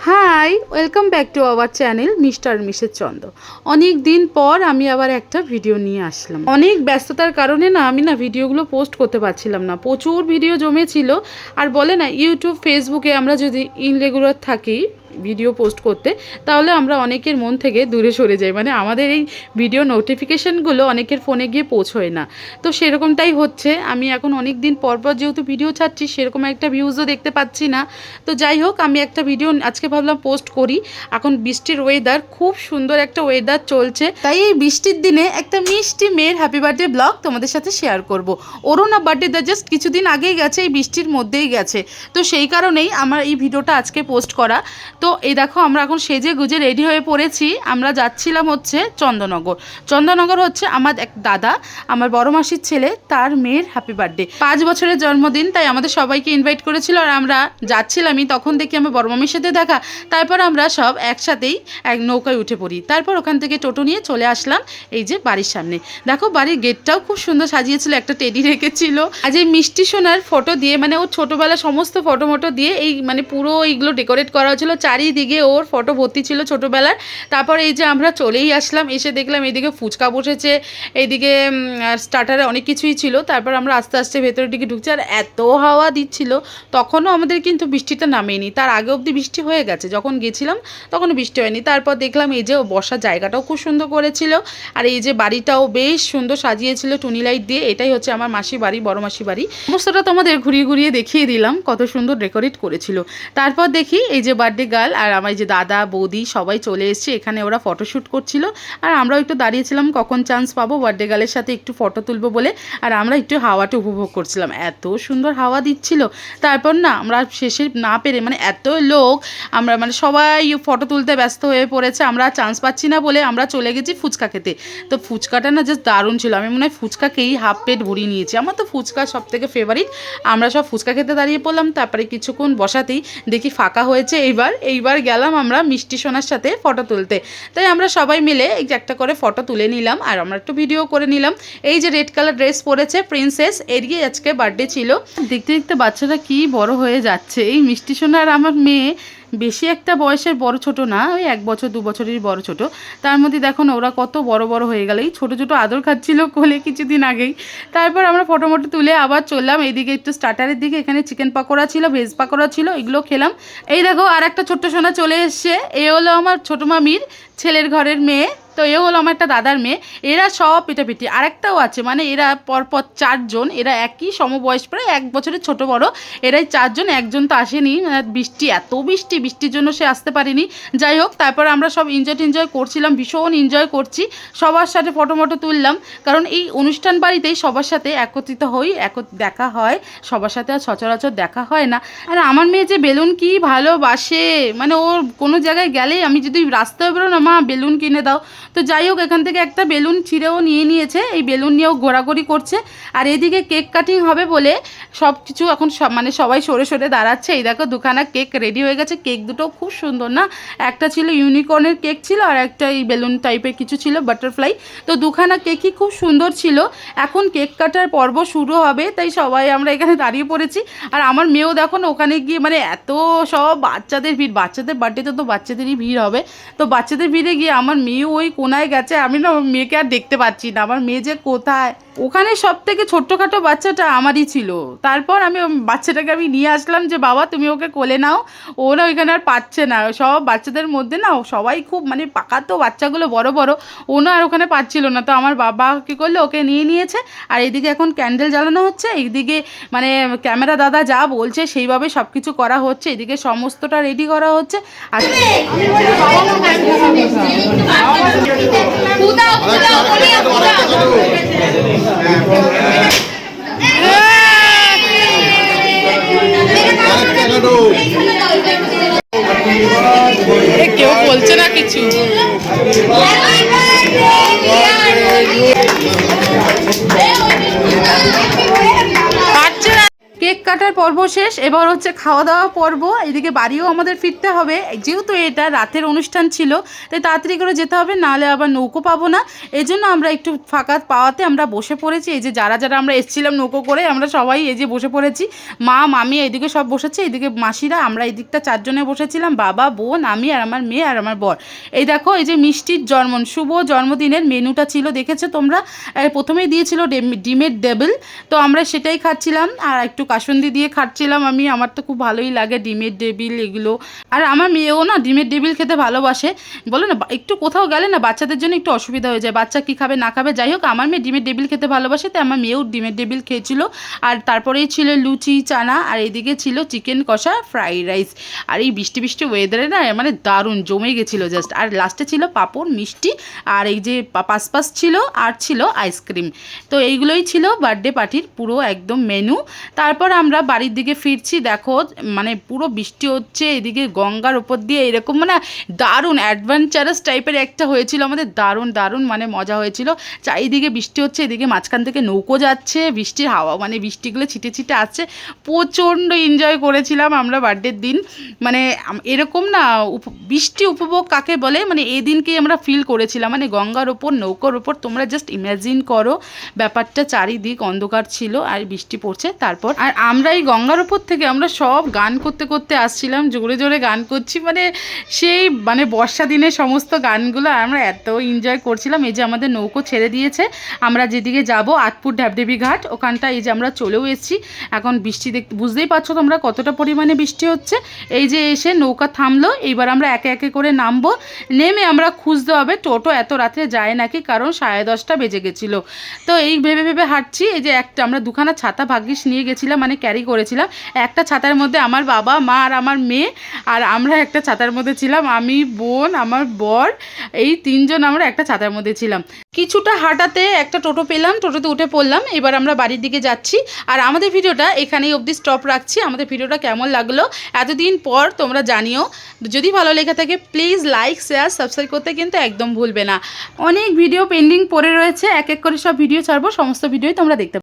High, welcome back to our channel mister missus Chanda. অনেক দিন পর আমি আবার একটা ভিডিও নিয়ে আসলাম। অনেক ব্যস্ততার কারণে আমি ভিডিওগুলো পোস্ট করতে পারছিলাম না। প্রচুর ভিডিও জমেছিল। আর বলে না, ইউটিউব ফেসবুকে আমরা যদি ইনরেগুলার থাকি ভিডিও পোস্ট করতে, তাহলে আমরা অনেকের মন থেকে দূরে সরে যাই। মানে আমাদের এই ভিডিও নোটিফিকেশানগুলো অনেকের ফোনে গিয়ে পৌঁছয় না। তো সেরকমটাই হচ্ছে। আমি এখন অনেক দিন পর যেহেতু ভিডিও ছাড়ছি, সেরকম একটা ভিউজও দেখতে পাচ্ছি না। তো যাই হোক, আমি একটা ভিডিও আজকে ভাবলাম পোস্ট করি। এখন বৃষ্টির ওয়েদার, খুব সুন্দর একটা ওয়েদার চলছে, তাই এই বৃষ্টির দিনে একটা মিষ্টি মেয়ের হ্যাপি বার্থডে ব্লগ তোমাদের সাথে শেয়ার করব। ওরও না বার্থডে জাস্ট কিছুদিন আগেই গেছে, এই বৃষ্টির মধ্যেই গেছে। তো সেই কারণেই আমার এই ভিডিওটা আজকে পোস্ট করা। তো এই দেখো, আমরা এখন সেজে গুজে রেডি হয়ে পড়েছি। আমরা যাচ্ছিলাম হচ্ছে চন্দননগর। চন্দননগর হচ্ছে আমার এক দাদা, আমার বড় মাসির ছেলে, তার মেয়ের হ্যাপি বার্থডে, 5 বছরের জন্মদিন। তাই আমাদের সবাইকে ইনভাইট করেছিল। আর আমরা যাচ্ছিলামই, তখন দেখি আমার বড় মামির সাথে দেখা। তারপর আমরা সব একসাথেই এক নৌকায় উঠে পড়ি। তারপর ওখান থেকে টোটো নিয়ে চলে আসলাম এই যে বাড়ির সামনে। দেখো, বাড়ির গেটটাও খুব সুন্দর সাজিয়েছিল, একটা টেডি রেখেছিল। আজ এই মিষ্টি সোনার ফটো দিয়ে, মানে ওর ছোটোবেলার সমস্ত ফটো মটো দিয়ে এই মানে পুরো এইগুলো ডেকোরেট করা হয়েছিল। চারিদিকে ওর ফটো ভর্তি ছিল ছোটোবেলার। তারপর এই যে আমরা চলেই আসলাম, এসে দেখলাম এইদিকে ফুচকা বসেছে, এইদিকে স্টার্টারে অনেক কিছুই ছিল। তারপর আমরা আস্তে আস্তে ভেতরের দিকে ঢুকছি। আর এত হাওয়া দিচ্ছিল, তখনও আমাদের কিন্তু বৃষ্টিটা নামেনি। তার আগে অবধি বৃষ্টি হয়ে গেছে, যখন গেছিলাম তখনও বৃষ্টি হয়নি। তারপর দেখলাম এই যে বসার জায়গাটাও খুব সুন্দর করেছিল। আর এই যে বাড়িটাও বেশ সুন্দর সাজিয়েছিল টুনি লাইট দিয়ে। এটাই হচ্ছে আমার মাসি বাড়ি, বড় মাসি বাড়ি। সমস্তটা তোমাদের ঘুরিয়ে ঘুরিয়ে দেখিয়ে দিলাম, কত সুন্দর ডেকোরেট করেছিল। তারপর দেখি এই যে বার্থডে গার্ল আর আমার যে দাদা বৌদি সবাই চলে এসেছে। এখানে ওরা ফটোশ্যুট করছিল, আর আমরাও একটু দাঁড়িয়েছিলাম কখন চান্স পাবো বার্থডে গার্লের সাথে একটু ফটো তুলবো বলে। আর আমরা একটু হাওয়াটা উপভোগ করছিলাম, এত সুন্দর হাওয়া দিচ্ছিল। তারপর আমরা শেষে না পেরে, মানে এত লোক, আমরা মানে সবাই ফটো তুলতে ব্যস্ত হয়ে পড়েছে। আমরা চান্স পাচ্ছি না বলে আমরা চলে গেছি ফুচকা খেতে। তো ফুচকাটা জাস্ট দারুণ ছিল। আমি মনে হয় ফুচকাকেই হাফ প্লেট ভরিয়ে নিয়েছি। আমার তো ফুচকা সব থেকে ফেভারিট। আমরা সব ফুচকা খেতে দাঁড়িয়ে পড়লাম। তারপরে কিছুক্ষণ বসাতেই দেখি ফাঁকা হয়েছে। এইবার গেলাম আমরা মিষ্টি সোনার সাথে ফটো তুলতে। তাই আমরা সবাই মিলে একটা করে ফটো তুলে নিলাম, আর আমরা একটু ভিডিও করে নিলাম। এই যে রেড কালার ড্রেস পরেছে প্রিন্সেস, এরই আজকে বার্থডে ছিল। দেখতে দেখতে বাচ্চাটা কি বড় হয়ে যাচ্ছে। এই মিষ্টি সোনা আর আমার মেয়ে বেশি একটা বয়সের বড় ছোট না, ওই 1 বছর 2 বছরের বড় ছোট। তার মধ্যে দেখো না ওরা কত বড় বড় হয়ে গেল। এই ছোটো ছোটো আদর খাচ্ছিল কোলে কিছুদিন আগেই। তারপর আমরা ফটো মটো তুলে আবার চললাম এইদিকে একটু স্টার্টারের দিকে। এখানে চিকেন পাকোড়া ছিল, ভেজ পাকোড়া ছিল, এগুলো খেলাম। এই দেখো আর একটা ছোট্ট সোনা চলে এসছে। এ হলো আমার ছোটো মামির ছেলের ঘরের মেয়ে। তো এ হলো আমার একটা দাদার মেয়ে। এরা সব পিটাপিটি। আরেকটাও আছে, মানে এরা পরপর 4 জন। এরা একই সমবয়স, প্রায় 1 বছরের ছোট বড়। এরাই 4 জন, একজন তো আসেনি। বৃষ্টি, এত বৃষ্টির জন্য সে আসতে পারেনি। যাই হোক, তারপর আমরা সব এনজয় করছিলাম, ভীষণ এনজয় করছি। সবার সাথে ফটো মটো তুললাম, কারণ এই অনুষ্ঠান বাড়িতেই সবার সাথে একত্রিত হই, দেখা হয়। সবার সাথে আর সচরাচর দেখা হয় না। আর আমার মেয়ে যে বেলুন কি ভালোবাসে, মানে ওর কোনো জায়গায় গেলেই আমি যদি রাস্তায় বেরো না, মা বেলুন কিনে দাও। তো যাই হোক, এখান থেকে একটা বেলুন ছিঁড়েও নিয়ে নিয়েছে। এই বেলুন নিয়েও ঘোরাঘুরি করছে। আর এদিকে কেক কাটিং হবে বলে সব কিছু এখন মানে সবাই সরে সরে দাঁড়াচ্ছে। এই দেখো দুখানা কেক রেডি হয়ে গেছে। কেক দুটো খুব সুন্দর না, একটা ছিল ইউনিকর্নের কেক ছিল, আর একটা এই বেলুন টাইপের কিছু ছিল, বাটারফ্লাই। তো দুখানা কেকই খুব সুন্দর ছিল। এখন কেক কাটার পর্ব শুরু হবে, তাই সবাই আমরা এখানে দাঁড়িয়ে পড়েছি। আর আমার মেয়েও দেখো না ওখানে গিয়ে, মানে এত সব বাচ্চাদের ভিড়, বাচ্চাদের বার্থডেতে তো বাচ্চাদেরই ভিড় হবে। তো বাচ্চাদের ভিড়ে গিয়ে আমার মেয়েও ওই কোনায় গেছে। আমি না মেয়েকে আর দেখতে পাচ্ছি না, আমার মেয়ে যে কোথায়। ওখানে সব থেকে ছোট্টখাটো বাচ্চাটা আমারই ছিল। তারপর আমি বাচ্চাটাকে নিয়ে আসলাম যে বাবা তুমি ওকে কোলে নাও। ও না ওইখানে আর পাচ্ছে না। সব বাচ্চাদের মধ্যে না সবাই খুব মানে পাকাতো বাচ্চাগুলো বড় বড়, ও না আর ওখানে পাচ্ছিল না। তো আমার বাবা কী করলে ওকে নিয়ে নিয়েছে। আর এইদিকে এখন ক্যান্ডেল জ্বালানো হচ্ছে, এইদিকে মানে ক্যামেরা দাদা যা বলছে সেইভাবে সব কিছু করা হচ্ছে। এদিকে সমস্তটা রেডি করা হচ্ছে। আর কেউ বলছে না কিছু। কেক কাটার পর সর্বশেষ এবার হচ্ছে খাওয়া দাওয়া পর্ব। এদিকে বাড়িও আমাদের ফিরতে হবে, যেহেতু এটা রাতের অনুষ্ঠান ছিল তাই তাড়াতাড়ি করে যেতে হবে, নাহলে আবার নৌকো পাবো না। এই জন্য আমরা একটু ফাঁকা পাওয়াতে আমরা বসে পড়েছি। এই যে যারা যারা আমরা এসেছিলাম নৌকো করে, আমরা সবাই এই যে বসে পড়েছি। মা মামি এইদিকে সব বসেছে, এইদিকে মাসিরা, আমরা এই দিকটা 4 জনে বসেছিলাম, বাবা বোন আমি আর আমার মেয়ে আর আমার বর। এই দেখো এই যে মিষ্টির শুভ জন্মদিনের মেনুটা ছিল, দেখেছো তোমরা? প্রথমেই দিয়েছিল ডিমের ডেবিল, তো আমরা সেটাই খাচ্ছিলাম আর একটু কাসুন্দি দিয়ে খাচ্ছিলাম আমি। আমার তো খুব ভালোই লাগে ডিমের ডেবিল এগুলো। আর আমার মেয়েও না ডিমের ডেবিল খেতে ভালোবাসে। বলো না, একটু কোথাও গেলে না বাচ্চাদের জন্য একটু অসুবিধা হয়ে যায়, বাচ্চা কী খাবে না খাবে। যাই হোক, আমার মেয়ে ডিমের ডেবিল খেতে ভালোবাসে, তাই আমার মেয়েও ডিমের ডেবিল খেয়েছিল। আর তারপরেই ছিল লুচি চানা, আর এইদিকে ছিল চিকেন কষা ফ্রাইড রাইস। আর এই বৃষ্টি বৃষ্টি ওয়েদারে না মানে দারুণ জমে গেছিলো জাস্ট। আর লাস্টে ছিল পাঁপড় মিষ্টি, আর এই যে পাসপাস ছিল, আর ছিল আইসক্রিম। তো এইগুলোই ছিল বার্থডে পার্টির পুরো একদম মেনু। তারপর আমরা বাড়ির দিকে ফিরছি, দেখো মানে পুরো বৃষ্টি হচ্ছে, এদিকে গঙ্গার ওপর দিয়ে এরকম মানে দারুণ অ্যাডভেঞ্চারাস টাইপের একটা হয়েছিল আমাদের, দারুণ দারুণ মানে মজা হয়েছিল। চারিদিকে বৃষ্টি হচ্ছে, এদিকে মাঝখান থেকে নৌকো যাচ্ছে, বৃষ্টির হাওয়া মানে বৃষ্টিগুলো ছিটে ছিটে আসছে। প্রচণ্ড এনজয় করেছিলাম আমরা বার্থডের দিন। মানে এরকম না বৃষ্টি উপভোগ কাকে বলে, মানে এই দিনকেই আমরা ফিল করেছিলাম, মানে গঙ্গার ওপর নৌকোর ওপর। তোমরা জাস্ট ইমাজিন করো ব্যাপারটা, চারিদিক অন্ধকার ছিল আর বৃষ্টি পড়ছে। তারপর আর আমরা এই গঙ্গার ওপর থেকে আমরা সব গান করতে করতে আসছিলাম, জোরে জোরে গান করছি, মানে সেই মানে বর্ষা দিনের সমস্ত গানগুলো আমরা এত এনজয় করছিলাম। এই যে আমাদের নৌকো ছেড়ে দিয়েছে, আমরা যেদিকে যাব আতপুর ঢ্যাবডেবি ঘাট, ওখানটা এই যে আমরা চলেও এসেছি। এখন বৃষ্টি বুঝতেই পারছো তোমরা কতটা পরিমাণে বৃষ্টি হচ্ছে। এই যে এসে নৌকা থামলো, এইবার আমরা একে একে করে নামবো। নেমে আমরা খুঁজতে হবে টোটো এত রাত্রে যায় নাকি, কারণ 10:30 বেজে গেছিলো। তো এই ভেবে ভেবে হাঁটছি। এই যে একটা আমরা দুখানা ছাতা ভাগ্যিস নিয়ে গেছিলাম, মানে ক্যারি করেছিলাম। একটা ছাতার মধ্যে আমার বাবা মা আর আমার মেয়ে, আর আমরা একটা ছাতার মধ্যে ছিলাম, আমি বোন আমার বর, এই 3 জন আমরা একটা ছাতার মধ্যে ছিলাম। কিছুটা হাঁটাতে একটা টোটো পেলাম, টোটোতে উঠে পড়লাম। এবার আমরা বাড়ির দিকে যাচ্ছি। আর আমাদের ভিডিওটা এখানেই অবধি স্টপ রাখছি। আমাদের ভিডিওটা কেমন লাগলো এতদিন পর তোমরা জানিও। যদি ভালো লেগে থাকে প্লিজ লাইক শেয়ার সাবস্ক্রাইব করতে কিন্তু একদম ভুলবে না। অনেক ভিডিও পেন্ডিং পড়ে রয়েছে, এক এক করে সব ভিডিও ছাড়বো, সমস্ত ভিডিওই তোমরা দেখতে পাবে।